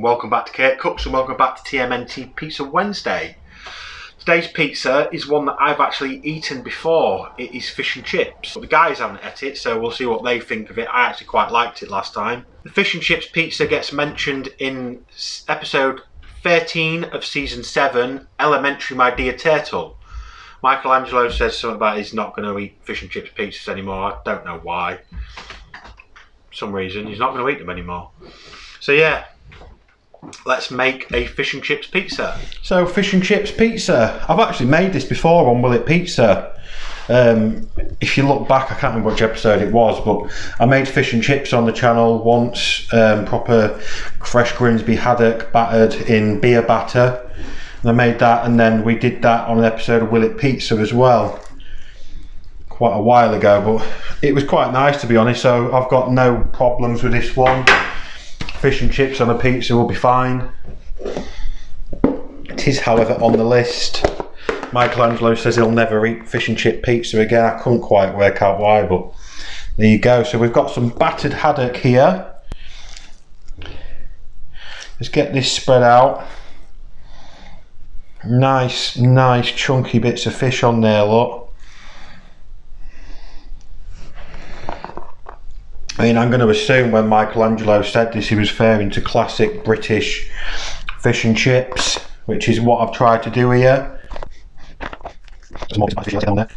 welcome back to Kirk Kooks and welcome back to TMNT Pizza Wednesday. Today's pizza is one that I've actually eaten before. It is fish and chips. But the guys haven't ate it, so we'll see what they think of it. I actually quite liked it last time. The fish and chips pizza gets mentioned in episode 13 of season 7, Elementary My Dear Turtle. Michelangelo says something about he's not going to eat fish and chips pizzas anymore. I don't know why. For some reason, he's not going to eat them anymore. So yeah, let's make a fish and chips pizza. So fish and chips pizza. I've actually made this before on Will It Pizza. If you look back, I can't remember which episode it was, but I made fish and chips on the channel once. Proper fresh Grimsby haddock battered in beer batter. And I made that, and then we did that on an episode of Will It Pizza as well. Quite a while ago, but it was quite nice, to be honest, so I've got no problems with this one. Fish and chips on a pizza will be fine. It is, however, on the list. Michelangelo says he'll never eat fish and chip pizza again. I couldn't quite work out why, but there you go. So we've got some battered haddock here. Let's get this spread out. Nice chunky bits of fish on there, look. I mean, I'm going to assume when Michelangelo said this, he was referring to classic British fish and chips, which is what I've tried to do here. There's more fish on there.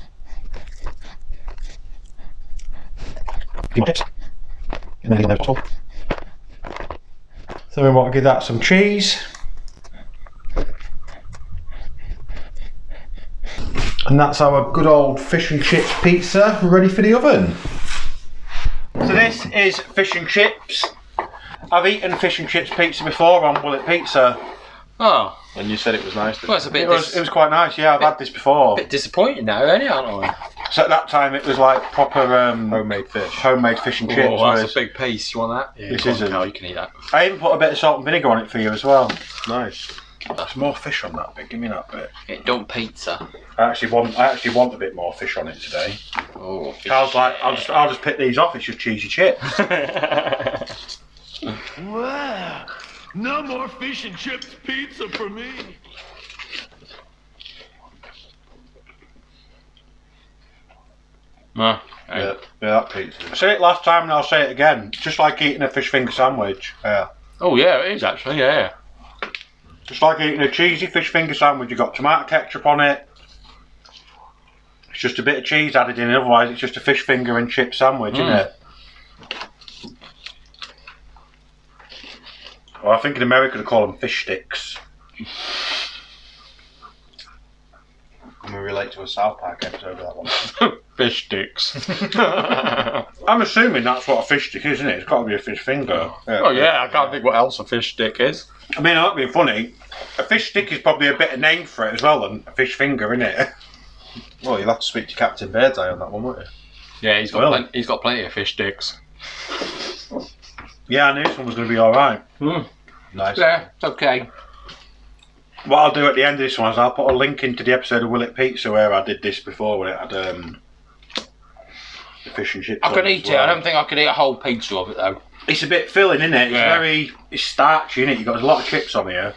A few more chips. And then on there as well. So we want to give that some cheese. And that's our good old fish and chips pizza ready for the oven. So this is fish and chips. I've eaten fish and chips pizza before on Will It Pizza. Oh. And you said it was nice. Well, it's a bit it was quite nice, yeah, I've had this before. A bit disappointing now, aren't I? So at that time it was like proper homemade fish. Homemade fish and chips. Oh, that's a big piece. You want that? Yeah, this isn't. No, you can eat that. I even put a bit of salt and vinegar on it for you as well. Nice. There's more fish on that bit. Give me that bit. It don't pizza. I actually want a bit more fish on it today. Oh. I was like, I'll just pick these off. It's just cheesy chips. Wow! No more fish and chips pizza for me. Yeah, that pizza. I said it last time and I'll say it again. It's just like eating a fish finger sandwich. Yeah. Oh yeah, it is actually. Yeah. Just like eating a cheesy fish finger sandwich. You've got tomato ketchup on it. It's just a bit of cheese added in, otherwise it's just a fish finger and chip sandwich, isn't it? Well, I think in America they call them fish sticks. And we relate to a South Park episode of that one. Fish sticks. I'm assuming that's what a fish stick is, isn't it? It's got to be a fish finger. Oh yeah, I can't think what else a fish stick is. I mean, I'm not being funny. A fish stick is probably a better name for it as well than a fish finger, isn't it? Well, you'll have to speak to Captain Birdseye on that one, won't you? Yeah, he's got plenty of fish sticks. Yeah, I knew this one was going to be alright. Nice. Yeah, it's okay. What I'll do at the end of this one is I'll put a link into the episode of Will It Pizza where I did this before, when it had the fish and chips. I can eat it. I don't think I could eat a whole pizza of it though. It's a bit filling, isn't it? It's starchy, isn't it? You've got a lot of chips on here.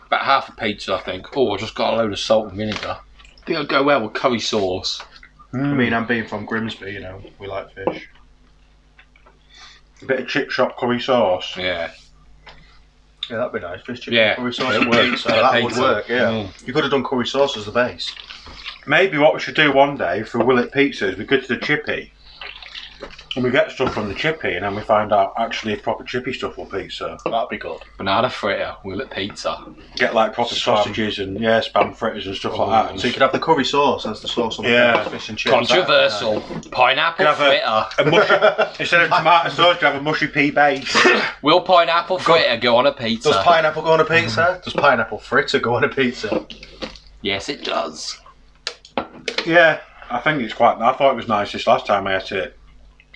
About half a pizza, I think. Oh, I just got a load of salt and vinegar. I think it'll go well with curry sauce. I mean, I'm being from Grimsby, you know, we like fish. A bit of chip shop curry sauce. Yeah. Yeah, that'd be nice. Fish chip curry sauce it and pizza. That would work, yeah. Mm. You could have done curry sauce as the base. Maybe what we should do one day for Will It Pizza is we go to the chippy and we get stuff from the chippy and then we find out actually if proper chippy stuff will pizza. That'd be good. Banana fritter, Will It Pizza. Get like proper sausages and spam fritters and stuff like that. So you could have the curry sauce as the sauce on the fish and chips. Controversial. Pineapple fritter. Instead of tomato sauce, you have a mushy pea base. Will pineapple fritter go on a pizza? Does pineapple go on a pizza? Does pineapple fritter go on a pizza? Yes, it does. Yeah, I think it's quite. I thought it was nice this last time I ate it.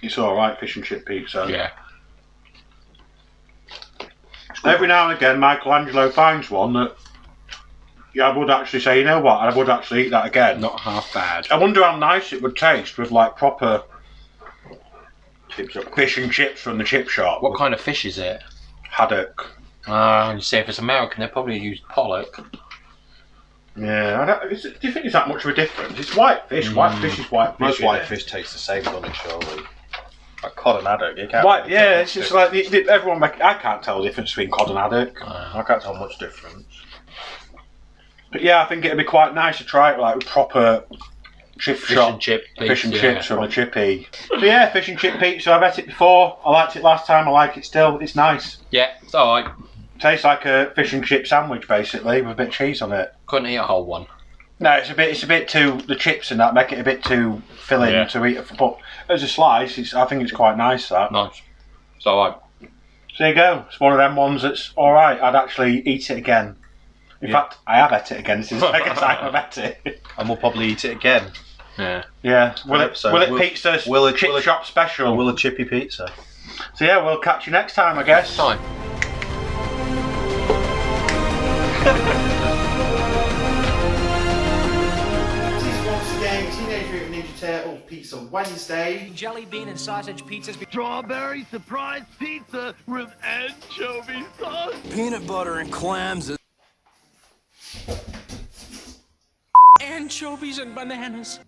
It's alright, fish and chip pizza. Yeah. Every now and again, Michelangelo finds one that I would actually say, you know what, I would actually eat that again. Not half bad. I wonder how nice it would taste with like proper fish and chips from the chip shop. What kind of fish is it? Haddock. You see, if it's American, they'll probably use pollock. Yeah, do you think there's that much of a difference? It's white fish. White fish is white fish. Most white fish taste the same, doesn't it, surely? Like cod and haddock, you can't. White, yeah, it's just like everyone. I can't tell the difference between cod and haddock. I can't tell much difference. But yeah, I think it'd be quite nice to try it like with proper chip shop, fish and chips from a chippy. So yeah, fish and chip pizza. I've had it before. I liked it last time. I like it still. It's nice. Yeah, it's alright. Tastes like a fish and chip sandwich basically with a bit of cheese on it. Couldn't eat a whole one. No, it's a bit too, the chips and that make it a bit too filling to eat. But as a slice, I think it's quite nice. That nice. It's alright. So there you go. It's one of them ones that's alright. I'd actually eat it again. In fact, I have ate it again. This is the second time I've ate it. And we'll probably eat it again. Yeah. Will it pizza's chip shop special? Will a chippy pizza? So yeah, we'll catch you next time, I guess. Time. Once again, Teenage Mutant Ninja Turtles Pizza Wednesday. Jelly bean and sausage pizzas. Strawberry surprise pizza with anchovy sauce. Peanut butter and clams. Anchovies and bananas.